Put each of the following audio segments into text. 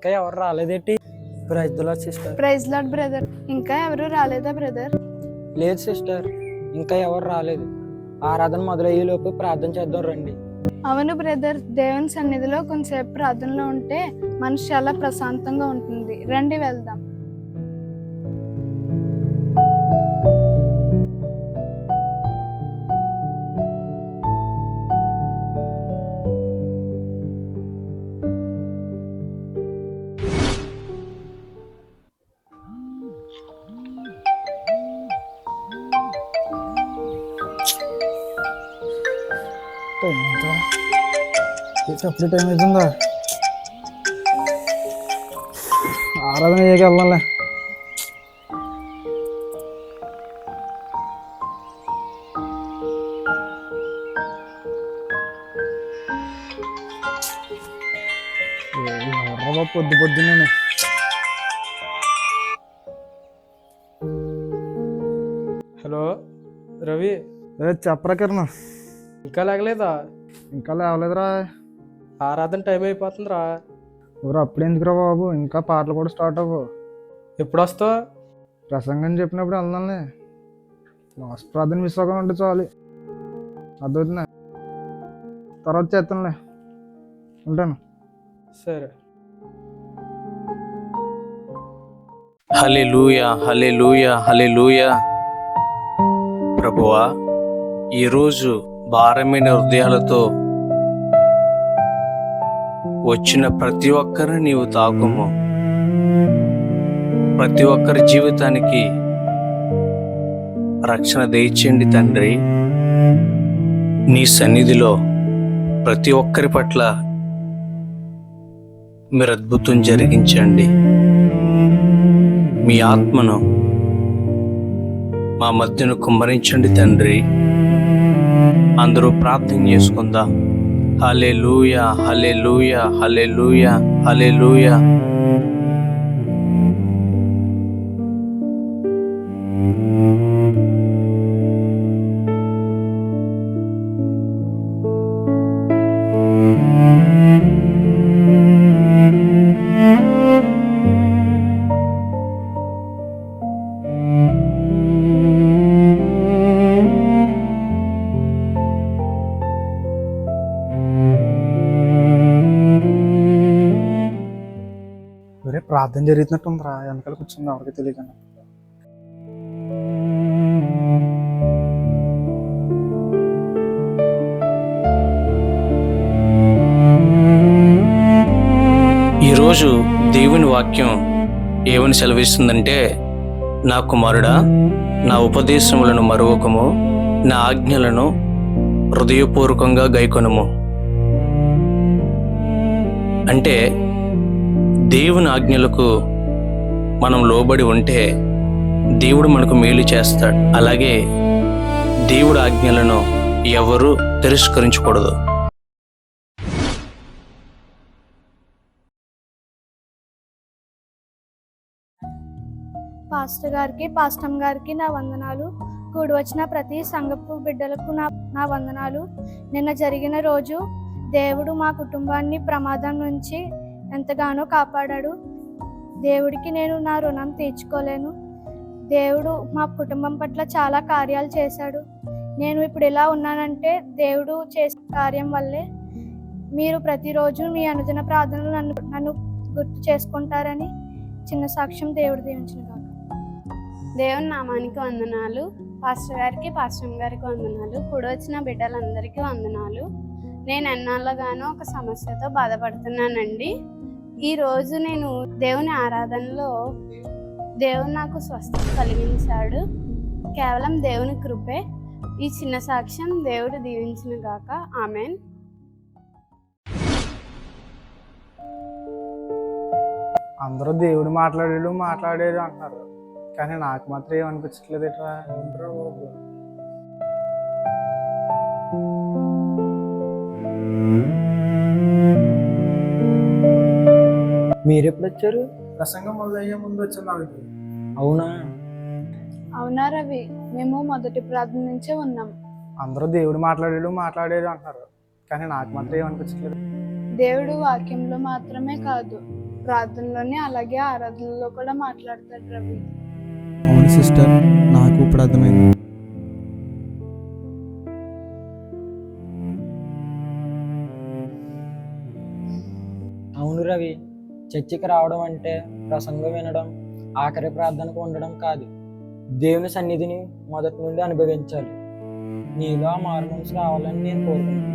ఇంకా ఎవరు రాలేదేంటి? Praise Lord sister. Praise Lord brother. ఇంకా ఎవరు రాలేదా బ్రదర్? లేదు సిస్టర్, ఇంకా ఎవరు రాలేదు. ఆరాధన మొదలయ్యేలోపు ప్రార్థన చేద్దాం రండి. అవును బ్రదర్, దేవుని సన్నిధిలో కొంతసేపు ప్రార్థనలో ఉంటే మనసు చాలా ప్రశాంతంగా ఉంటుంది. రండి వెళ్దాం. అప్పుడు టైం అవుతుందా? ఆరాధన చేయక వెళ్దాంలే. పొద్దున్నే హలో రవి, చెప్పరా కిరణ్? ఇంకా లేగలేదా? ఇంకా లేవలేదురా. ఆరాధన టైం అయిపోతుందిరా. ఊరు అప్పుడు ఎందుకురా బాబు, ఇంకా పాటలు కూడా స్టార్ట్ అవ్వవు. ఎప్పుడు వస్తావు? ప్రసంగం చెప్పినప్పుడు వెళ్దాంలే. లాస్ట్ ప్రార్థన మిస్ అవ్వకుండా ఉంటే చాలు. అర్థవుతుందా? తర్వాత చేస్తానులే. ఉంటాను. సరే. హల్లెలూయా, హల్లెలూయా, హల్లెలూయా. ప్రభువా, ఈరోజు భారమైన హృదయాలతో వచ్చిన ప్రతి ఒక్కరిని నీవు తాకుము. ప్రతి ఒక్కరి జీవితానికి రక్షణ దయచేయండి తండ్రి. నీ సన్నిధిలో ప్రతి ఒక్కరి పట్ల మీరు అద్భుతం జరిగించండి. మీ ఆత్మను మా మధ్యను కుమ్మరించండి తండ్రి. అందరూ ప్రార్థన చేసుకుందాం. హల్లెలూయా, హల్లెలూయా, హల్లెలూయా, హల్లెలూయా. ప్రార్థన జరుగుతున్నట్టుందిరా, వెనకాల కూర్చుంది ఎవరికి తెలియకుండా. ఈరోజు దేవుని వాక్యం ఏమని సెలవిస్తుందంటే, నా కుమారుడా, నా ఉపదేశములను మరువకము, నా ఆజ్ఞలను హృదయపూర్వకంగా గైకొనుము. అంటే దేవుని ఆజ్ఞలకు మనం లోబడి ఉంటే దేవుడు మనకు మేలు చేస్తాడు. అలాగే దేవుడి ఆజ్ఞలను ఎవరు తిరస్కరించకూడదు. పాస్టర్ గారికి, పాస్టమ్ గారికి నా వందనాలు. కూడి వచ్చిన ప్రతి సంఘపు బిడ్డలకు నా వందనాలు. నిన్న జరిగిన రోజు దేవుడు మా కుటుంబాన్ని ప్రమాదం నుంచి ఎంతగానో కాపాడాడు. దేవుడికి నేను నా రుణం తీర్చుకోలేను. దేవుడు మా కుటుంబం పట్ల చాలా కార్యాలు చేశాడు. నేను ఇప్పుడు ఇలా ఉన్నానంటే దేవుడు చేసే కార్యం వల్లే. మీరు ప్రతిరోజు మీ అనుదిన ప్రార్థనలు నన్ను గుర్తు చేసుకుంటారని చిన్న సాక్ష్యం దేవుడు దీవించిన కాక. దేవుని నామానికి వందనాలు. పాస్టర్ గారికి, పాస్టర్ గారికి వందనాలు. కూడి వచ్చిన బిడ్డలందరికీ వందనాలు. నేను ఎన్నాళ్ళగానో ఒక సమస్యతో బాధపడుతున్నానండి. ఈరోజు నేను దేవుని ఆరాధనలో దేవుడు నాకు స్వస్థత కలిగించాడు. కేవలం దేవుని కృపే. ఈ చిన్న సాక్ష్యం దేవుడు దీవించిన గాక. ఆమెన్. అందరూ దేవుడు మాట్లాడాడు అంటున్నారు, కానీ నాకు మాత్రం ఏమనిపించట్లేదు. ఎట్రా బాబు. మీరు ఎప్పుడు వచ్చారు? ప్రసంగం మొదలయ్యే ముందు వచ్చాను. అవునా? అవునా రవి, మేము మొదటి ప్రార్థన నుంచే ఉన్నాం. అందరూ దేవుడు మాట్లాడాడు అంటున్నారు, కానీ నాకు మాత్రం ఏమనిపించట్లేదు. దేవుడు వాక్యంలో మాత్రమే కాదు, ప్రార్థనలోని అలాగే ఆరాధనలో కూడా మాట్లాడతాడు రవి. అవును సిస్టర్, నాకు ఇప్పుడు అర్థమైంది. అవును రవి, చర్చికి రావడం అంటే ప్రసంగం వినడం, ఆఖరి ప్రార్థనకు ఉండడం కాదు. దేవుని సన్నిధిని మొదటి నుండి అనుభవించాలి. నీలో ఆ మారు మనసు రావాలని నేను కోరుకుంటున్నాను.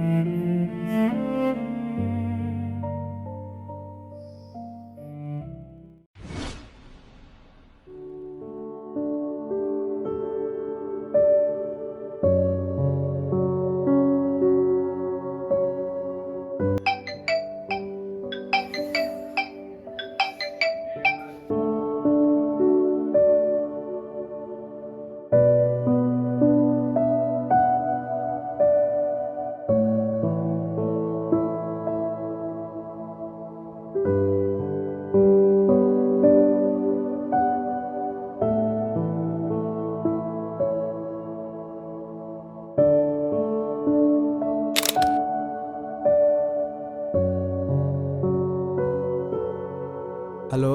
హలో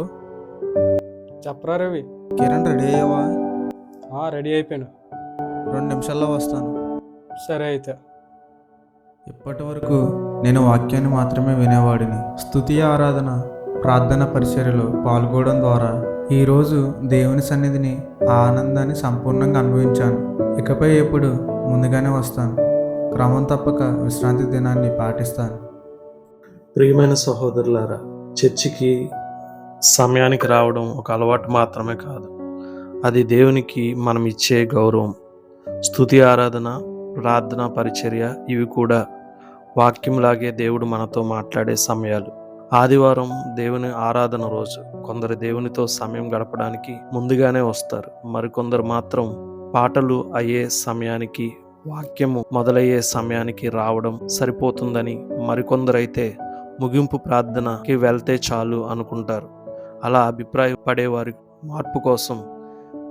చెప్పరా రవి. కిరణ్, రెడీ అయ్యావా? రెడీ అయిపోయాను. 2 నిమిషాల్లో వస్తాను. సరే అయితే. ఇప్పటి వరకు నేను వాక్యాన్ని మాత్రమే వినేవాడిని. స్తుతి, ఆరాధన, ప్రార్థన పరిచర్యలో పాల్గొనడం ద్వారా ఈరోజు దేవుని సన్నిధిని ఆ ఆనందాన్ని సంపూర్ణంగా అనుభవించాను. ఇకపై ఎప్పుడు ముందుగానే వస్తాను. క్రమం తప్పక విశ్రాంతి దినాన్ని పాటిస్తాను. ప్రియమైన సహోదరులారా, చర్చికి సమయానికి రావడం ఒక అలవాటు మాత్రమే కాదు, అది దేవునికి మనం ఇచ్చే గౌరవం. స్తుతి, ఆరాధన, ప్రార్థన పరిచర్య ఇవి కూడా వాక్యంలాగే దేవుడు మనతో మాట్లాడే సమయాలు. ఆదివారం దేవుని ఆరాధన రోజు కొందరు దేవునితో సమయం గడపడానికి ముందుగానే వస్తారు. మరికొందరు మాత్రం పాటలు అయ్యే సమయానికి, వాక్యము మొదలయ్యే సమయానికి రావడం సరిపోతుందని, మరికొందరైతే ముగింపు ప్రార్థనకి వెళ్తే చాలు అనుకుంటారు. అలా అభిప్రాయపడేవారి మార్పు కోసం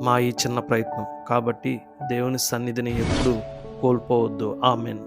మా ఈ చిన్న ప్రయత్నం. కాబట్టి దేవుని సన్నిధిని ఎప్పుడూ కోల్పోవద్దు. ఆమెన్.